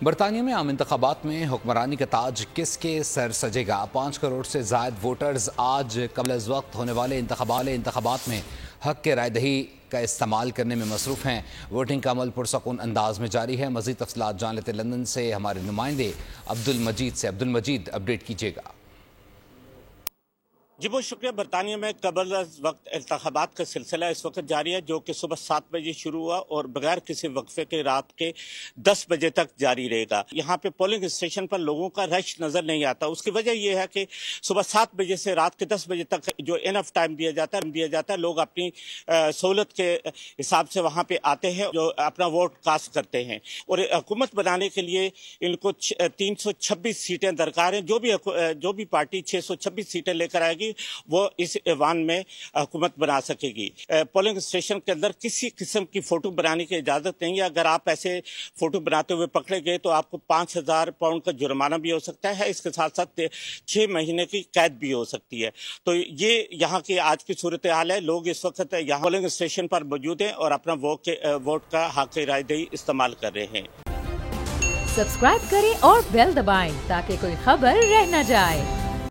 برطانیہ میں عام انتخابات میں حکمرانی کا تاج کس کے سر سجے گا؟ 5 کروڑ سے زائد ووٹرز آج قبل از وقت ہونے والے انتخابات میں حق کے رائے دہی کا استعمال کرنے میں مصروف ہیں۔ ووٹنگ کا عمل پرسکون انداز میں جاری ہے۔ مزید تفصیلات جان لیتے لندن سے ہمارے نمائندے عبدالمجید اپڈیٹ کیجیے گا۔ جی بہت شکریہ۔ برطانیہ میں قبل از وقت انتخابات کا سلسلہ اس وقت جاری ہے، جو کہ صبح 7 بجے شروع ہوا اور بغیر کسی وقفے کے رات کے 10 بجے تک جاری رہے گا۔ یہاں پہ پولنگ اسٹیشن پر لوگوں کا رش نظر نہیں آتا۔ اس کی وجہ یہ ہے کہ صبح 7 بجے سے رات کے 10 بجے تک جو انف ٹائم دیا جاتا ہے، لوگ اپنی سہولت کے حساب سے وہاں پہ آتے ہیں جو اپنا ووٹ کاسٹ کرتے ہیں، اور حکومت بنانے کے لیے ان کو 326 سیٹیں درکار ہیں۔ جو بھی پارٹی 626 سیٹیں لے کر آئے گی وہ اس ایوان میں حکومت بنا سکے گی۔ پولنگ اسٹیشن کے اندر کسی قسم کی فوٹو بنانے کی اجازت نہیں ہے۔ اگر آپ ایسے فوٹو بناتے ہوئے پکڑے گئے تو آپ کو 5000 پاؤنڈ کا جرمانہ بھی ہو سکتا ہے۔ اس کے ساتھ ساتھ 6 مہینے کی قید بھی ہو سکتی ہے۔ تو یہ یہاں کی آج کی صورتحال ہے۔ لوگ اس وقت یہاں پولنگ اسٹیشن پر موجود ہیں اور اپنا ووٹ کا حق رائے دہی استعمال کر رہے ہیں۔ سبسکرائب کریں اور بیل دبائیں تاکہ کوئی خبر رہ نہ جائے۔